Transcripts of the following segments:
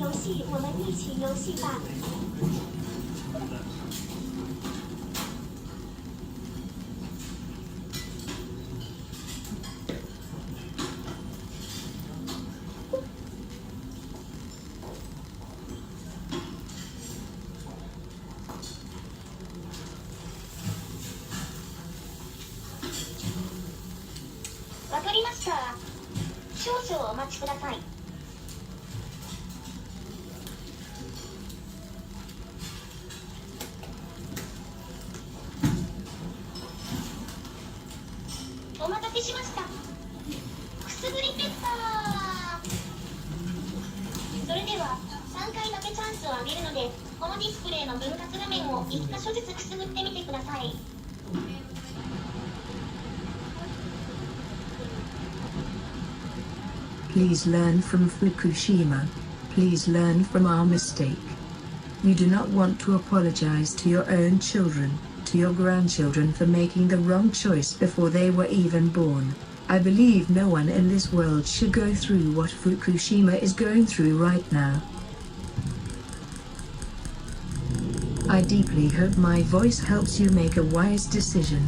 游戏，我们一起游戏吧。わかりました。少々お待ちください。お待たせしました。くすぐりペッパー。それでは3回だけチャンスをあげるので、このディスプレイの分割画面を1箇所ずつくすぐってみてください。Please learn from Fukushima. Please learn from our mistake. We do not want to apologize to your own children, to your grandchildren for making the wrong choice before they were even born. I believe no one in this world should go through what Fukushima is going through right now. I deeply hope my voice helps you make a wise decision.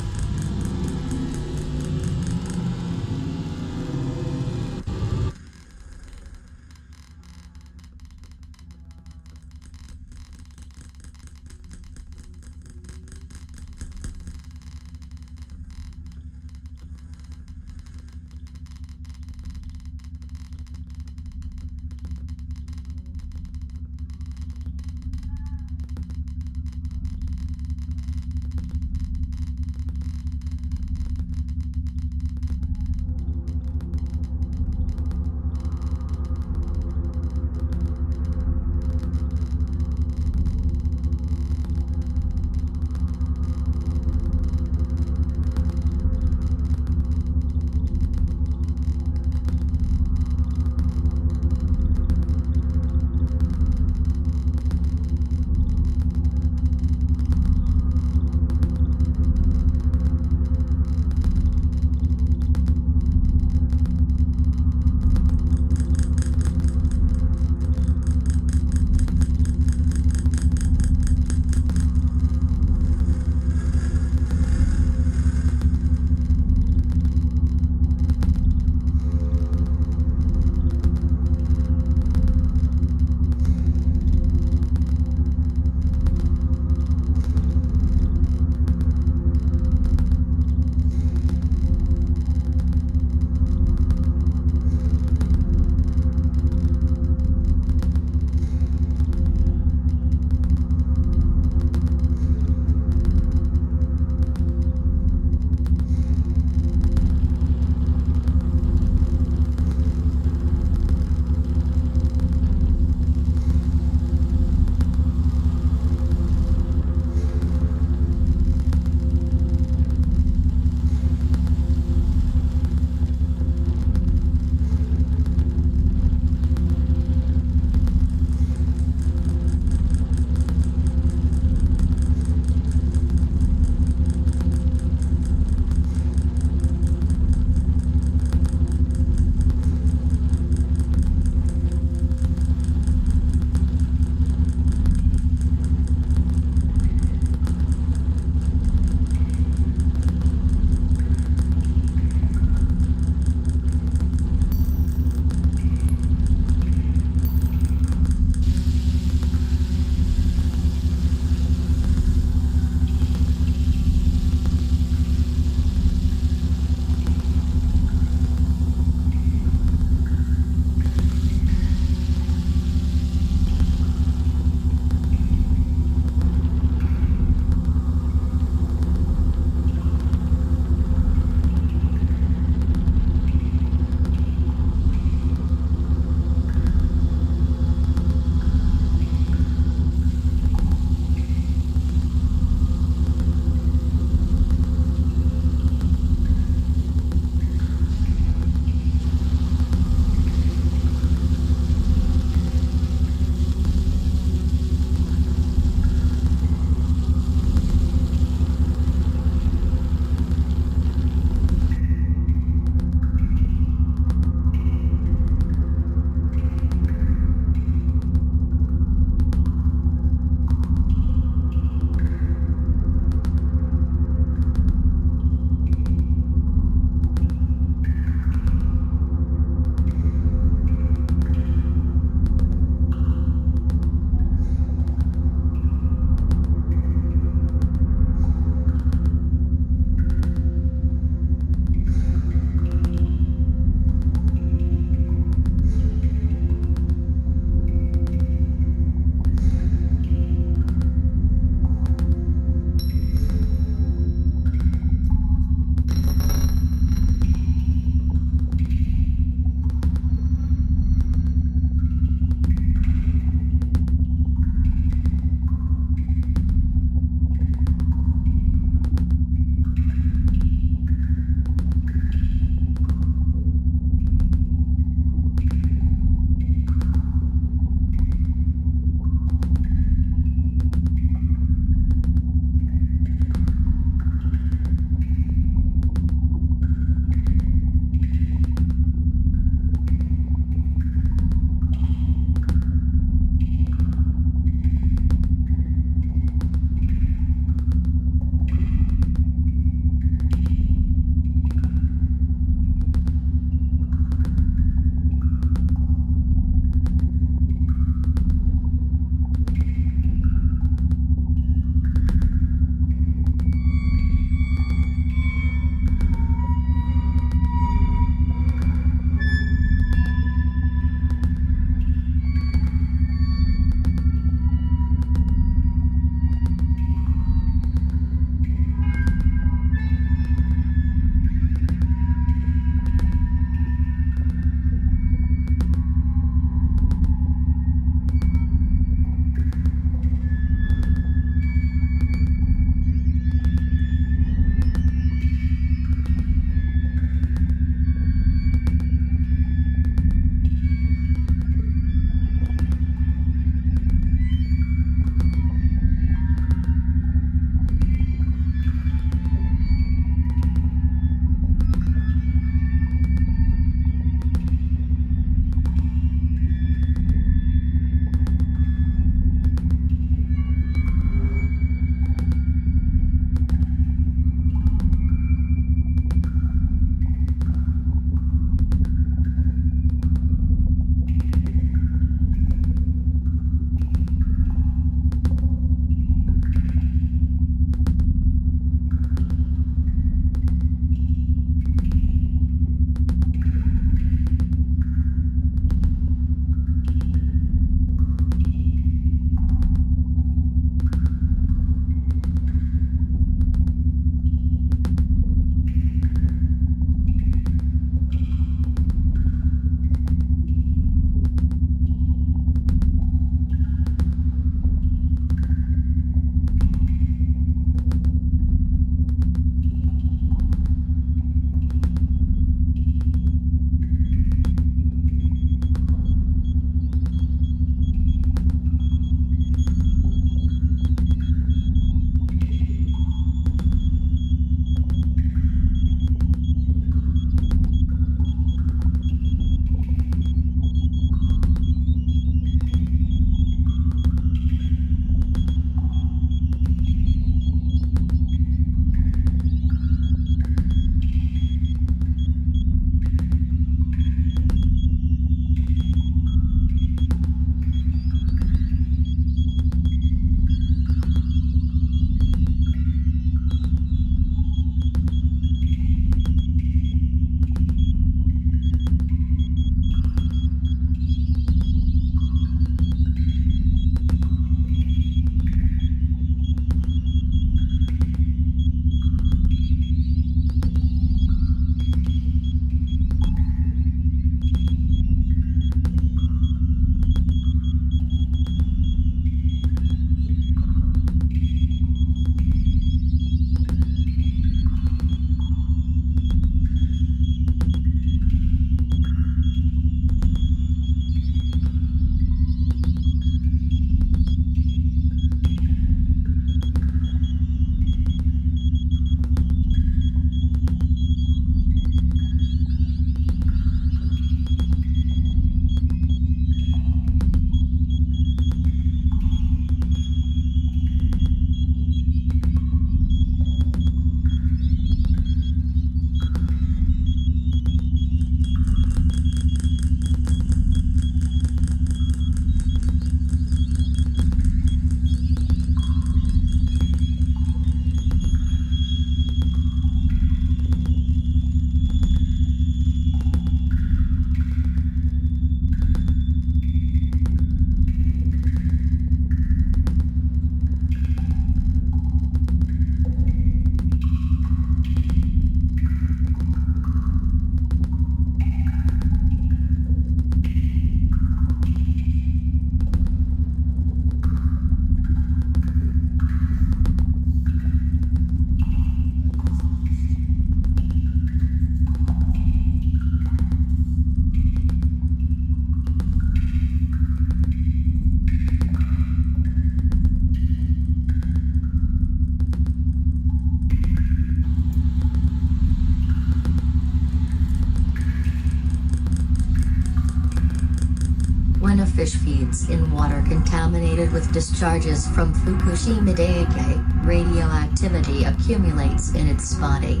fish feeds in water contaminated with discharges from Fukushima Daiichi, radioactivity accumulates in its body.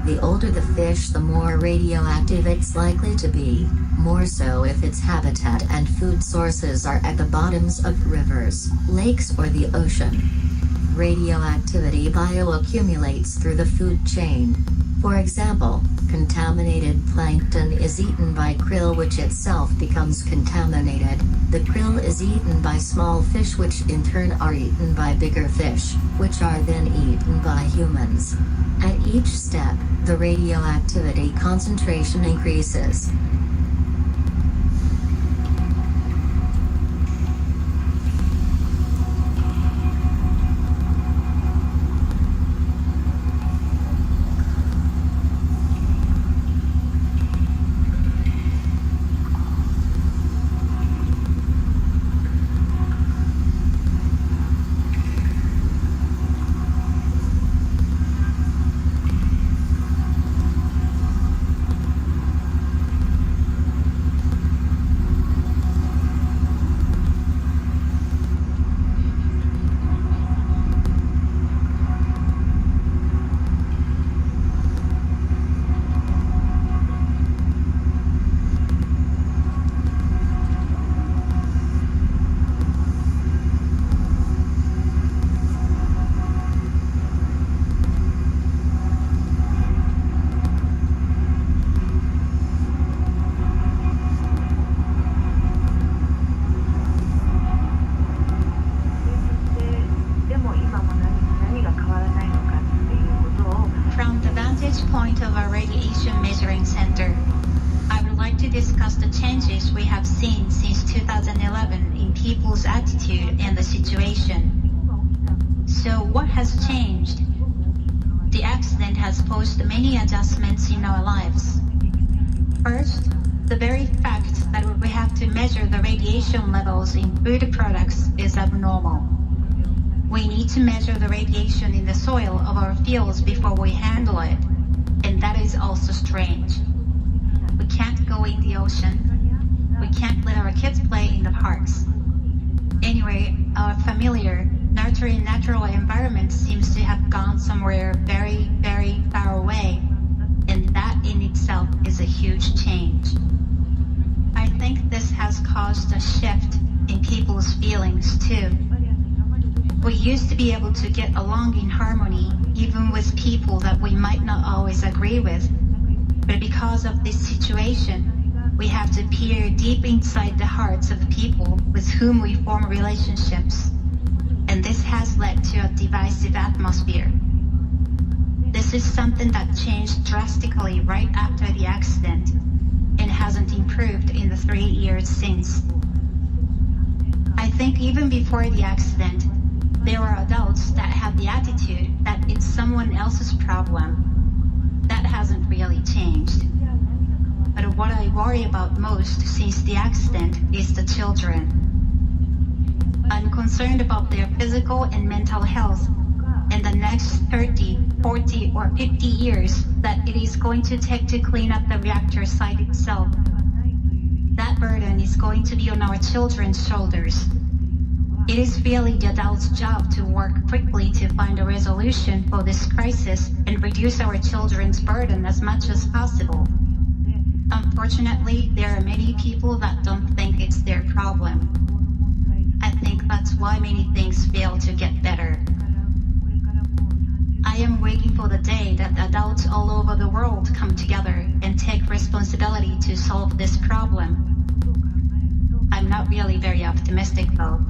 The older the fish, the more radioactive it's likely to be, more so if its habitat and food sources are at the bottoms of rivers, lakes or the ocean. Radioactivity bioaccumulates through the food chain. For example, contaminated plankton is eaten by krill, which itself becomes contaminated. The krill is eaten by small fish, which in turn are eaten by bigger fish, which are then eaten by humans. At each step, the radioactivity concentration increases. Food products is abnormal. We need to measure the radiation in the soil of our fields before we handle it, and that is also strange. We can't go in the ocean. We can't let our kids play in the parks. Anyway, our familiar, nurturing natural environment seems to have gone somewhere very, very far away, and that in itself is a huge change. I think this has caused a shift in people's feelings too. We used to be able to get along in harmony even with people that we might not always agree with. But because of this situation, we have to peer deep inside the hearts of people with whom we form relationships. And this has led to a divisive atmosphere. This is something that changed drastically right after the accident and hasn't improved in the 3 years since. I think even before the accident, there were adults that had the attitude that it's someone else's problem. That hasn't really changed. But what I worry about most since the accident is the children. I'm concerned about their physical and mental health and the next 30, 40, or 50 years that it is going to take to clean up the reactor site itself. That burden is going to be on our children's shoulders. It is really the adults' job to work quickly to find a resolution for this crisis and reduce our children's burden as much as possible. Unfortunately, there are many people that don't think it's their problem. I think that's why many things fail to get better. I am waiting for the day that adults all over the world come together and take responsibility to solve this problem. I'm not really very optimistic though.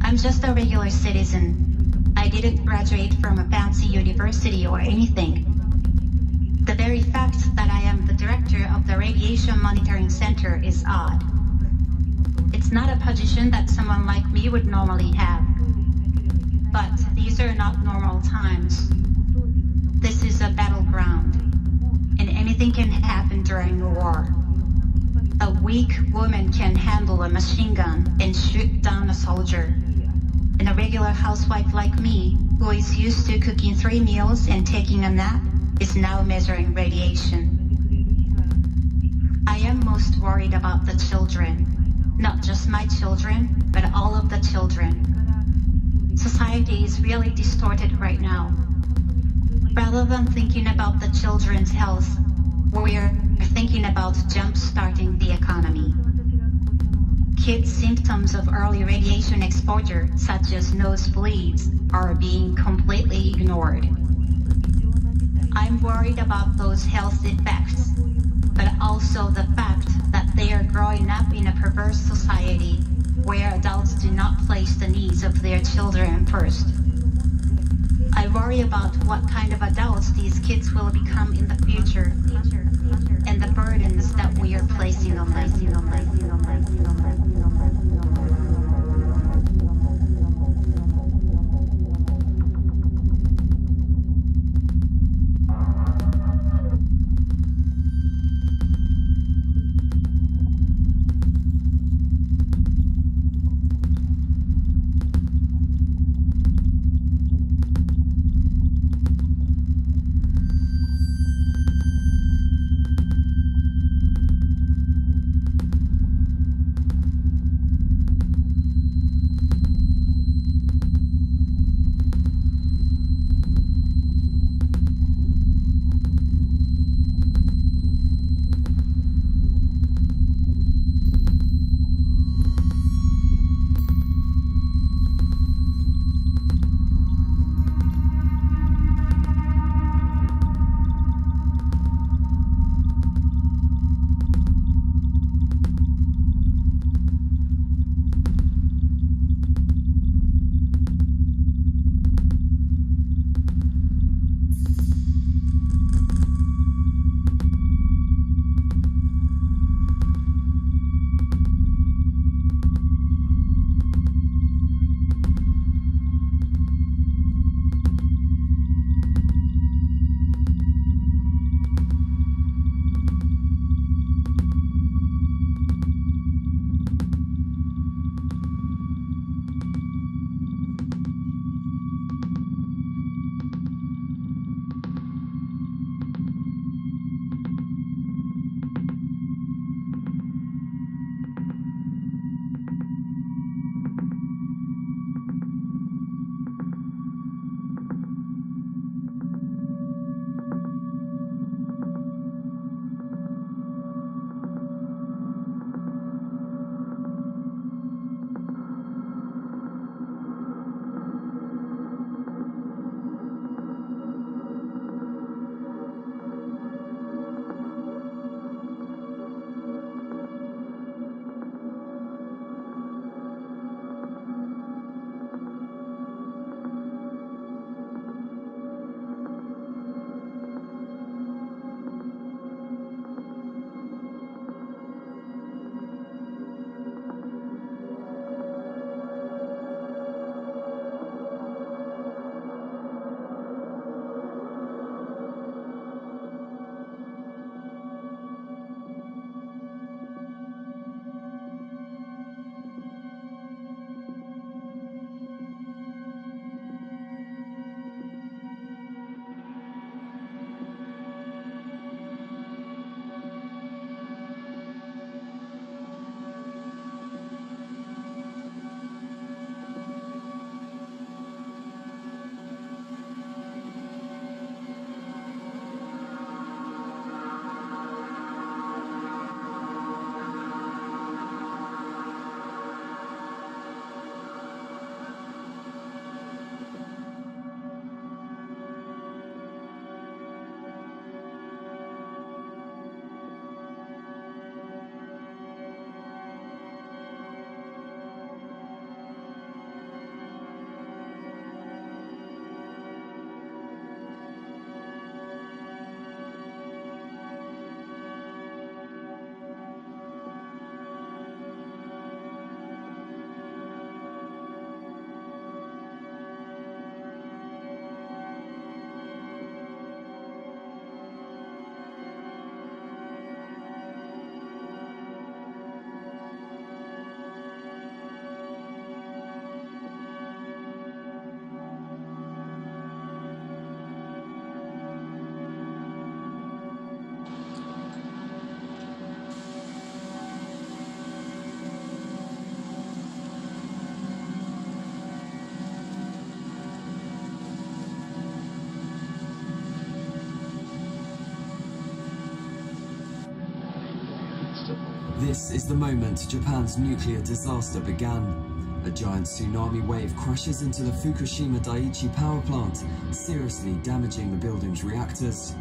I'm just a regular citizen. I didn't graduate from a fancy university or anything. The very fact that I am the director of the Radiation Monitoring Center is odd. It's not a position that someone like me would normally have. But these are not normal times. This is a battleground, and anything can happen during a war. A weak woman can handle a machine gun and shoot down a soldier. And a regular housewife like me, who is used to cooking 3 meals and taking a nap, is now measuring radiation. I am most worried about the children. Not just my children, but all of the children. Society is really distorted right now. Rather than thinking about the children's health, we're thinking about jump-starting the economy. Kids' symptoms of early radiation exposure, such as nosebleeds, are being completely ignored. I'm worried about those health effects, but also the fact that they are growing up in a perverse society where adults do not place the needs of their children first. I worry about what kind of adults these kids will become in the future and the burdens that we are placing on them. This is the moment Japan's nuclear disaster began. A giant tsunami wave crashes into the Fukushima Daiichi power plant, seriously damaging the building's reactors.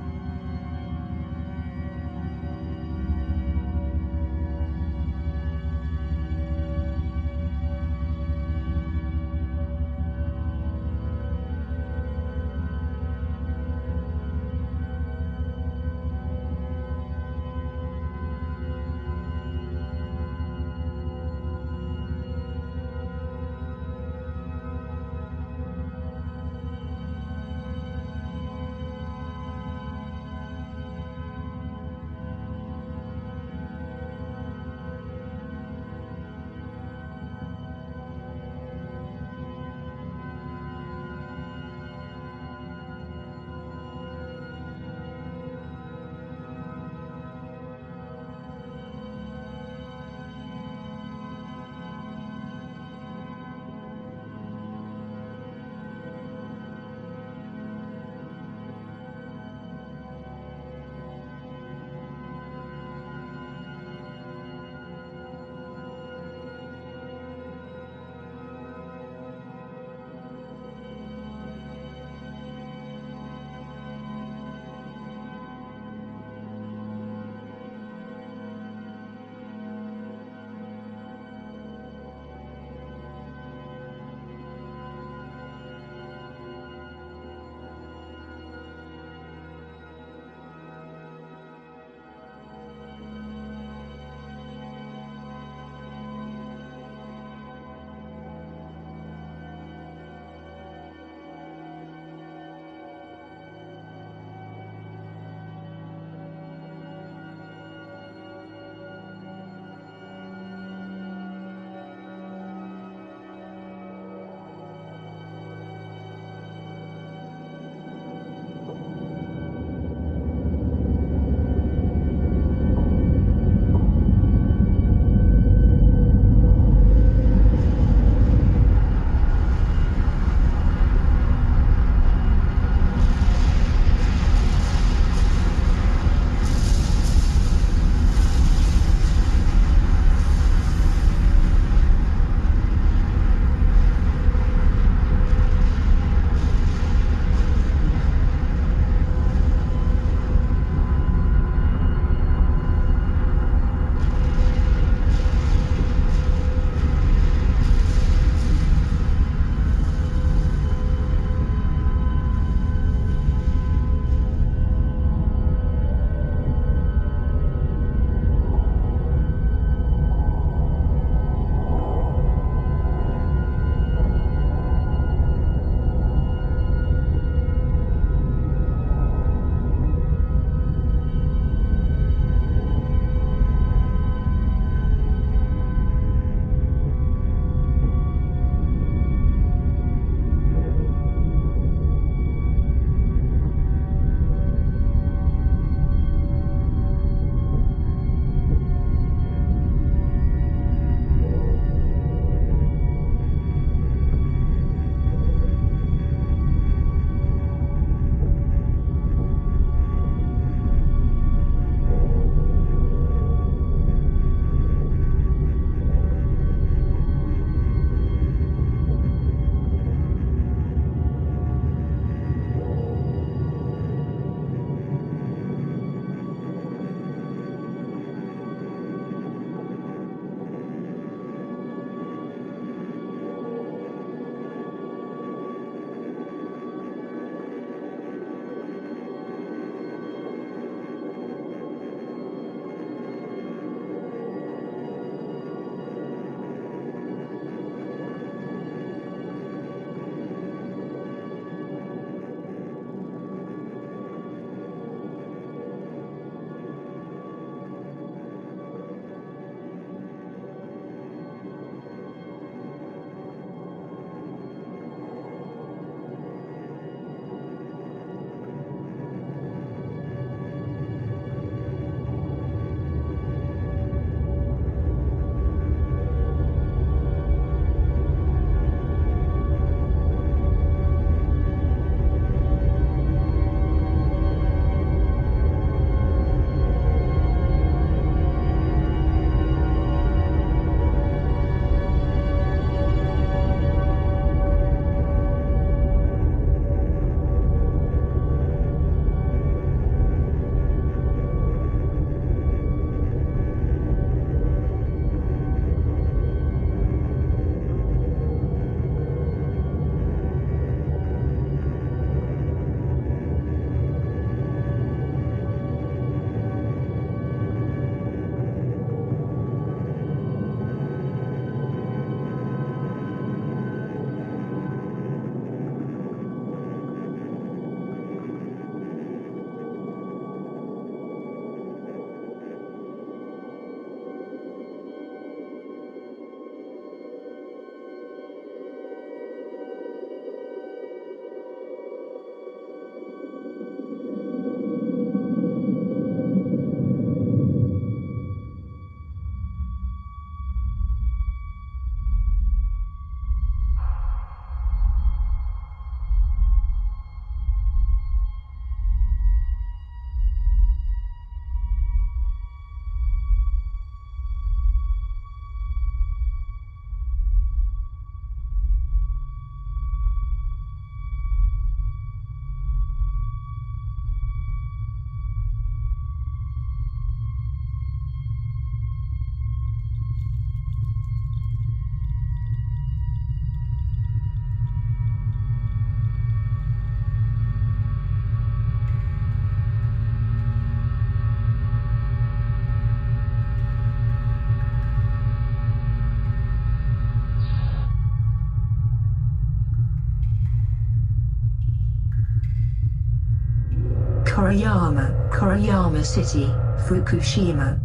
Koriyama City, Fukushima.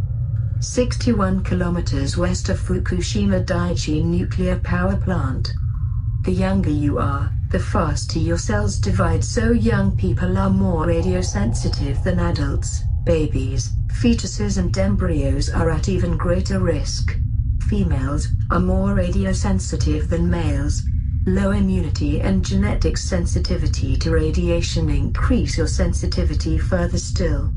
61 kilometers west of Fukushima Daiichi nuclear power plant. The younger you are, the faster your cells divide, so young people are more radiosensitive than adults. Babies, fetuses and embryos are at even greater risk. Females are more radiosensitive than males. Low immunity and genetic sensitivity to radiation increase your sensitivity further still.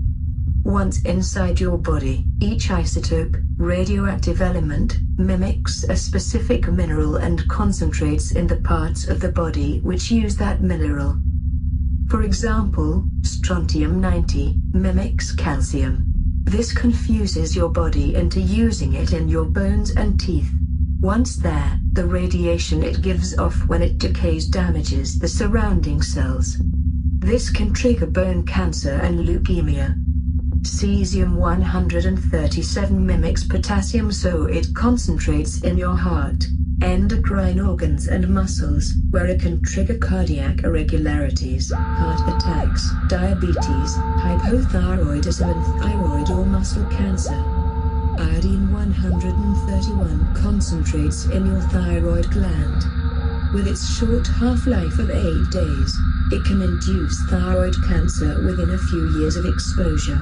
Once inside your body, each isotope, radioactive element, mimics a specific mineral and concentrates in the parts of the body which use that mineral. For example, strontium-90 mimics calcium. This confuses your body into using it in your bones and teeth. Once there, the radiation it gives off when it decays damages the surrounding cells. This can trigger bone cancer and leukemia. Cesium-137 mimics potassium, so it concentrates in your heart, endocrine organs and muscles, where it can trigger cardiac irregularities, heart attacks, diabetes, hypothyroidism and thyroid or muscle cancer. Iodine-131 concentrates in your thyroid gland. With its short half-life of 8 days, it can induce thyroid cancer within a few years of exposure.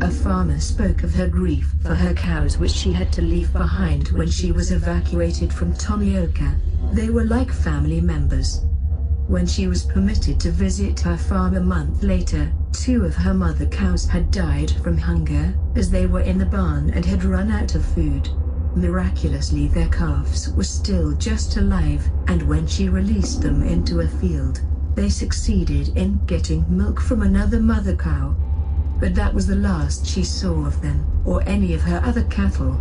A farmer spoke of her grief for her cows which she had to leave behind when she was evacuated from Tomioka. They were like family members. When she was permitted to visit her farm a month later, 2 of her mother cows had died from hunger, as they were in the barn and had run out of food. Miraculously their calves were still just alive, and when she released them into a field, they succeeded in getting milk from another mother cow. But that was the last she saw of them, or any of her other cattle.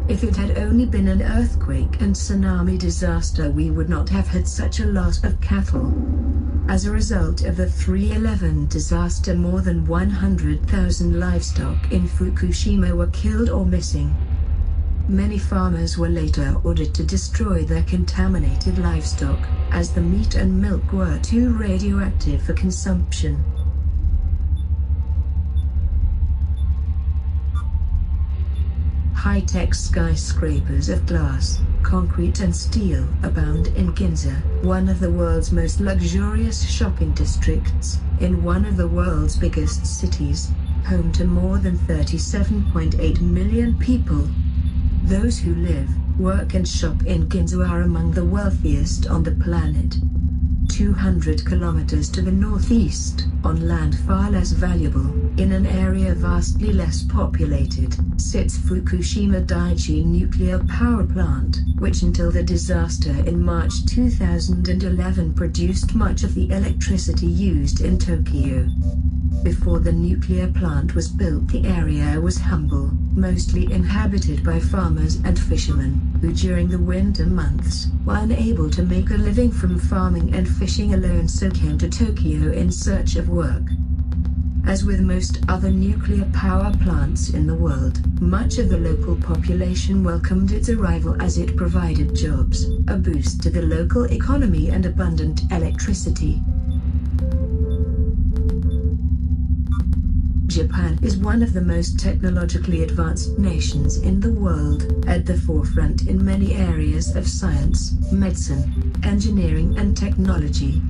If it had only been an earthquake and tsunami disaster, we would not have had such a lot of cattle. As a result of the 3/11 disaster, more than 100,000 livestock in Fukushima were killed or missing. Many farmers were later ordered to destroy their contaminated livestock, as the meat and milk were too radioactive for consumption. High-tech skyscrapers of glass, concrete and steel abound in Ginza, one of the world's most luxurious shopping districts, in one of the world's biggest cities, home to more than 37.8 million people. Those who live, work and shop in Ginza are among the wealthiest on the planet. 200 kilometers to the northeast, on land far less valuable, in an area vastly less populated, sits Fukushima Daiichi nuclear power plant, which until the disaster in March 2011 produced much of the electricity used in Tokyo. Before the nuclear plant was built, the area was humble, mostly inhabited by farmers and fishermen, who during the winter months were unable to make a living from farming and fishing alone, so came to Tokyo in search of work. As with most other nuclear power plants in the world, much of the local population welcomed its arrival as it provided jobs, a boost to the local economy and abundant electricity. Japan is one of the most technologically advanced nations in the world, at the forefront in many areas of science, medicine, engineering and technology.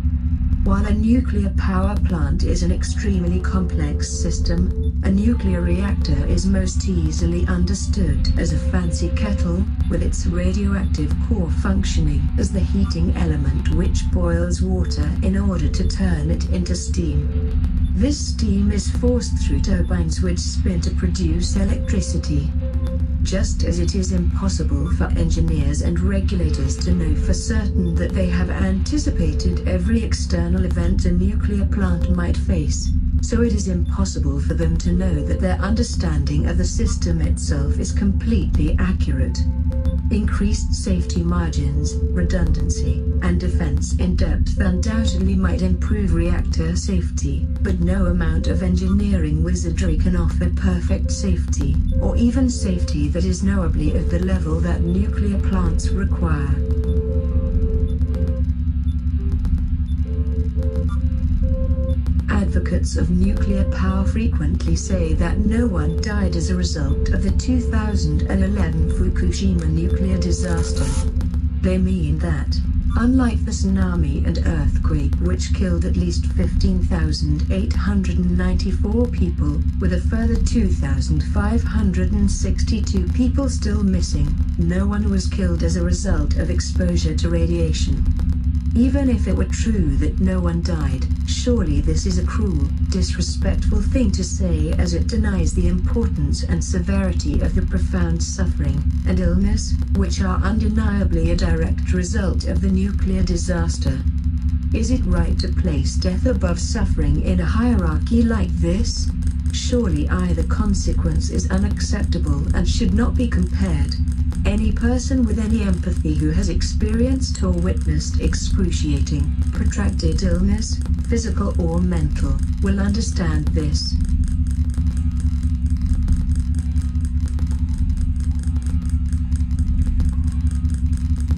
While a nuclear power plant is an extremely complex system, a nuclear reactor is most easily understood as a fancy kettle, with its radioactive core functioning as the heating element which boils water in order to turn it into steam. This steam is forced through turbines which spin to produce electricity. Just as it is impossible for engineers and regulators to know for certain that they have anticipated every external event a nuclear plant might face, so it is impossible for them to know that their understanding of the system itself is completely accurate. Increased safety margins, redundancy, and defense in depth undoubtedly might improve reactor safety, but no amount of engineering wizardry can offer perfect safety, or even safety that is knowably at the level that nuclear plants require. Advocates of nuclear power frequently say that no one died as a result of the 2011 Fukushima nuclear disaster. They mean that, unlike the tsunami and earthquake which killed at least 15,894 people, with a further 2,562 people still missing, no one was killed as a result of exposure to radiation. Even if it were true that no one died, surely this is a cruel, disrespectful thing to say, as it denies the importance and severity of the profound suffering and illness, which are undeniably a direct result of the nuclear disaster. Is it right to place death above suffering in a hierarchy like this? Surely either consequence is unacceptable and should not be compared. Any person with any empathy who has experienced or witnessed excruciating, protracted illness, physical or mental, will understand this.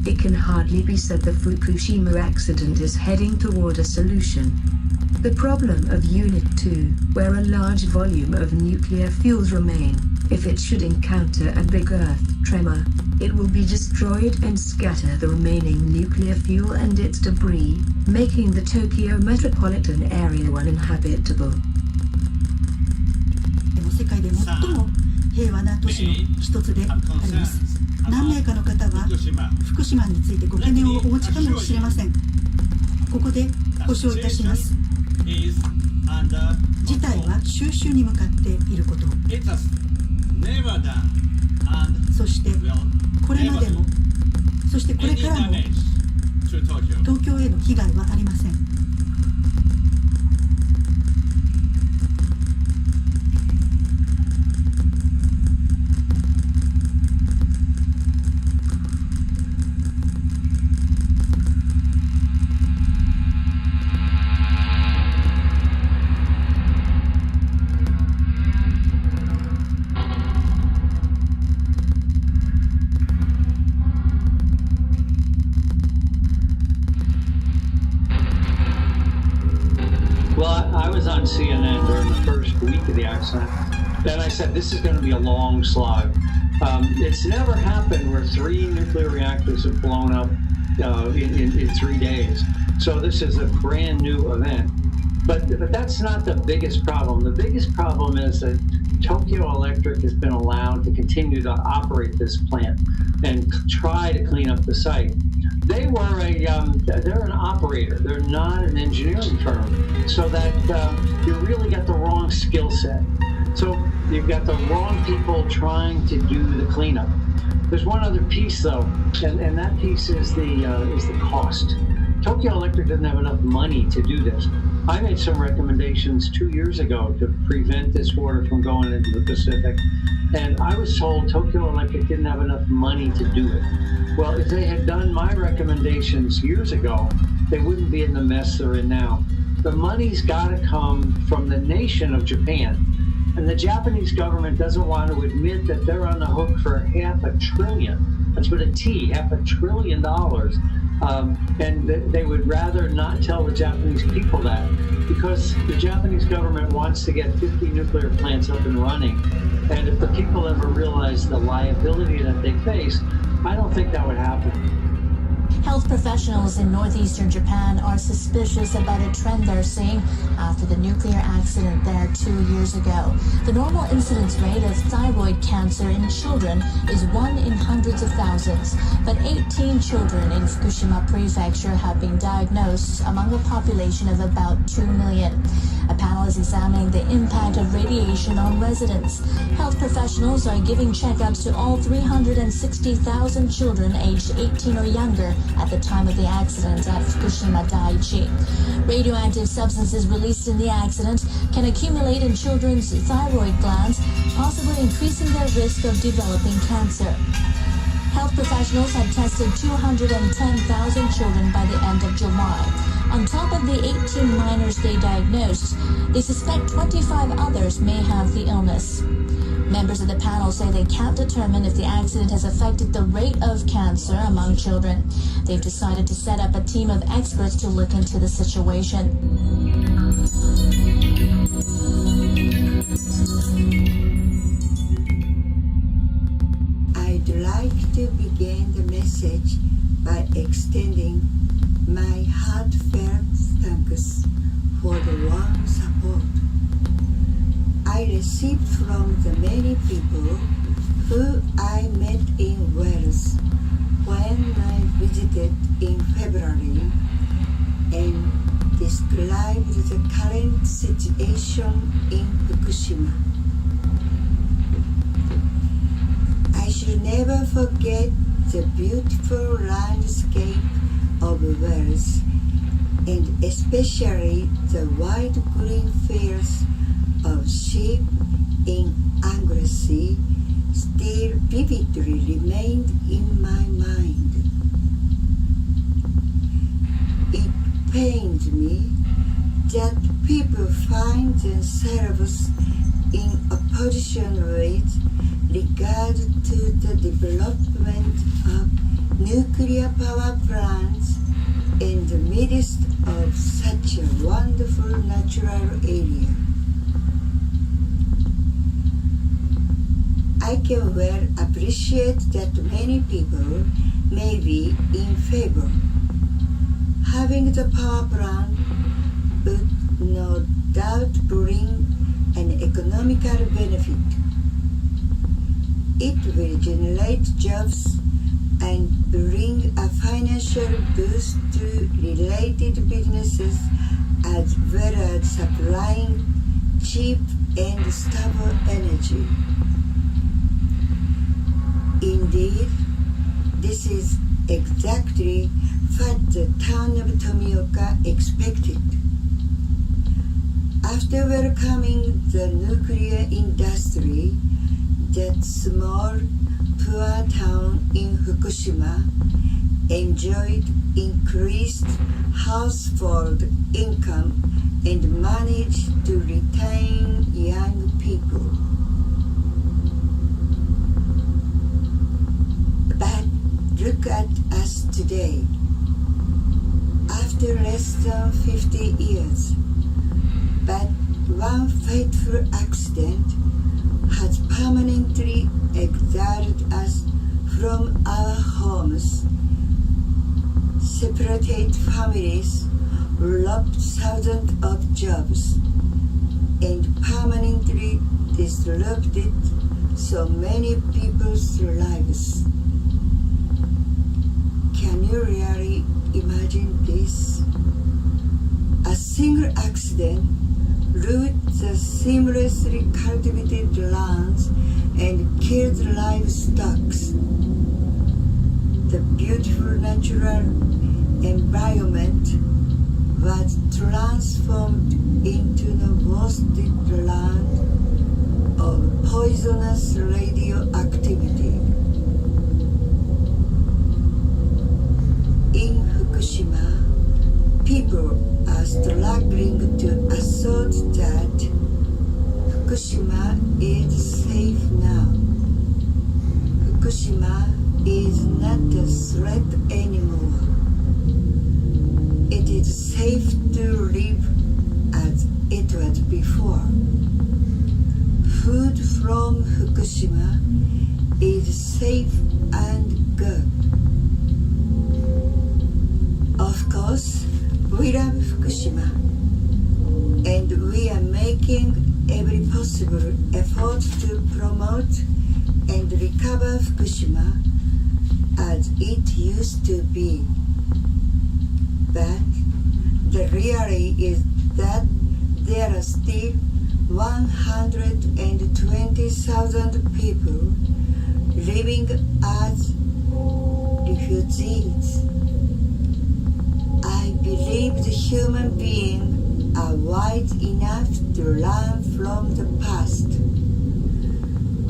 It can hardly be said the Fukushima accident is heading toward a solution. The problem of Unit 2, where a large volume of nuclear fuels remain, if it should encounter a big earth tremor, it will be destroyed and scatter the remaining nuclear fuel and its debris, making the Tokyo metropolitan area uninhabitable. 平和な都市の一つであります。何名かの方は福島についてご懸念をお持ちかもしれません。ここで保証いたします。事態は収拾に向かっていること、そしてこれまでも、そしてこれからも東京への被害はありません。CNN during the first week of the accident. Then I said, this is going to be a long slog. It's never happened where 3 nuclear reactors have blown up in 3 days. So this is a brand new event. But that's not the biggest problem. The biggest problem is that Tokyo Electric has been allowed to continue to operate this plant and try to clean up the site. They're an operator. They're not an engineering firm. So that you really got the wrong skill set. So you've got the wrong people trying to do the cleanup. There's one other piece though, and that piece is the cost. Tokyo Electric doesn't have enough money to do this. I made some recommendations 2 years ago to prevent this water from going into the Pacific, and I was told Tokyo Electric didn't have enough money to do it. Well, if they had done my recommendations years ago, they wouldn't be in the mess they're in now. The money's got to come from the nation of Japan, and the Japanese government doesn't want to admit that they're on the hook for $500 billion. That's with a T, $500 billion. And they would rather not tell the Japanese people that, because the Japanese government wants to get 50 nuclear plants up and running. And if the people ever realize the liability that they face, I don't think that would happen. Health professionals in northeastern Japan are suspicious about a trend they're seeing after the nuclear accident there 2 years ago. The normal incidence rate of thyroid cancer in children is 1 in hundreds of thousands, but 18 children in Fukushima prefecture have been diagnosed among a population of about 2 million. A panel is examining the impact of radiation on residents. Health professionals are giving checkups to all 360,000 children aged 18 or younger at the time of the accident at Fukushima Daiichi. Radioactive substances released in the accident can accumulate in children's thyroid glands, possibly increasing their risk of developing cancer. Health professionals had tested 210,000 children by the end of July. On top of the 18 minors they diagnosed, they suspect 25 others may have the illness. Members of the panel say they can't determine if the accident has affected the rate of cancer among children. They've decided to set up a team of experts to look into the situation. I'd like to begin the message by extending my heartfelt thanks for the warm support I received from the many people who I met in Wales when I visited in February and described the current situation in Fukushima. I should never forget the beautiful landscape of Wales, and especially the wide green fields of sheep in Anglesey still vividly remained in my mind. It pained me that people find themselves in opposition with regard to the development of nuclear power plants in the midst of such a wonderful natural area. I can well appreciate that many people may be in favor. Having the power plant would no doubt bring an economical benefit. it will generate jobs and bring a financial boost to related businesses as well as supplying cheap and stable energy. Indeed, this is exactly what the town of Tomioka expected. After welcoming the nuclear industry, that small, poor town in Fukushima enjoyed increased household income and managed to retain young people. But look at us today. After less than 50 years, but one fateful accident has permanently exiled us from our homes, separated families, robbed thousands of jobs, and permanently disrupted so many people's lives. Can you really imagine this? A single accident root the seamlessly cultivated lands and killed livestock. The beautiful natural environment was transformed into the wasted land of poisonous radioactivity. In Fukushima, people are struggling to assert that Fukushima is safe now. Fukushima is not a threat anymore. It is safe to live as it was before. Food from Fukushima is safe and good. Of course, we love Fukushima, and we are making every possible effort to promote and recover Fukushima as it used to be. But the reality is that there are still 120,000 people living as refugees. I believe the human beings are wise enough to learn from the past.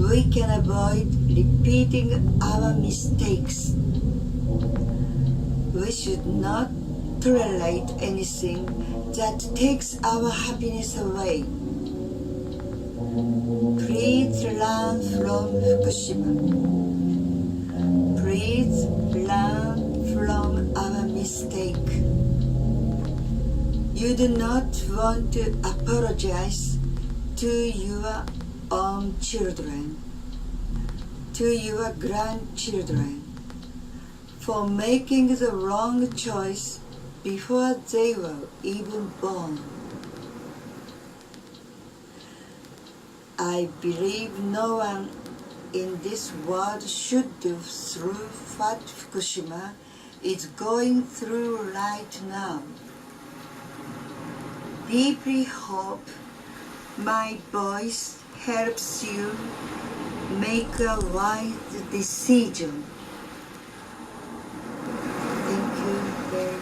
We can avoid repeating our mistakes. We should not tolerate anything that takes our happiness away. Please learn from Fukushima. Please learn from our mistake. You do not want to apologize to your own children, to your grandchildren, for making the wrong choice before they were even born. I believe no one in this world should go through what Fukushima is going through right now. Deeply hope my voice helps you make a wise decision. Thank you very much.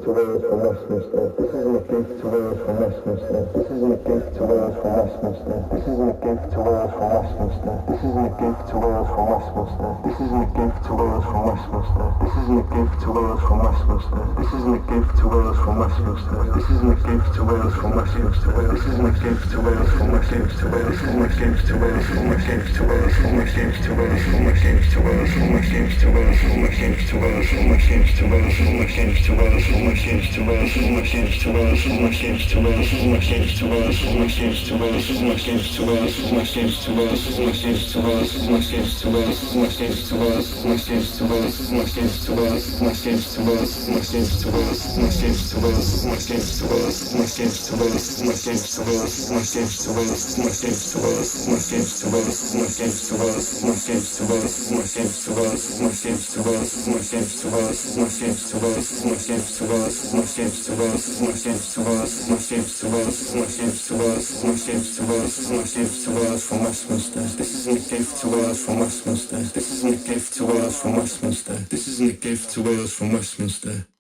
to Wales from Westminster. This isn't a gift to Wales from Westminster. This isn't a gift to Wales from Westminster. This isn't a gift to Wales from Westminster. This isn't a gift to Wales from Westminster. This isn't a gift to Wales from Westminster. This isn't a gift to Wales from Westminster. This isn't a gift to Wales from Westminster. This isn't a gift to Wales from Westminster. This isn't a gift to Wales from Westminster. This isn't a gift to Wales from Westminster. This isn't a gift to Wales from Westminster. This isn't a gift to Wales from Westminster. This isn't a gift to Wales from Westminster. This isn't a gift to Wales from Westminster. This isn't a gift to Wales from Westminster. This isn't a gift to Wales from Westminster. This isn't a gift to Wales from Westminster. This isn't a gift to Wales from Westminster. This isn't a gift to Wales from Westminster. This isn't a gift to Wales from Westminster. This isn't a gift to Wales from Westminster. This isn't a gift to Wales from Westminster. This isn't a gift to Wales from Westminster. This isn't a gift to Wales from Westminster. This isn't a gift to Wales from Westminster. This isn't a gift to Wales from Westminster. This isn't a gift to Wales from Westminster. This isn't a gift to Wales from Westminster. This isn't a gift to Wales from Westminster. This isn't a gift to Wales from Westminster. This isn't a gift to Wales from Westminster. This isn't a gift to Wales from Westminster. This isn't a gift to Wales from Westminster. This isn't a gift to Wales from Westminster.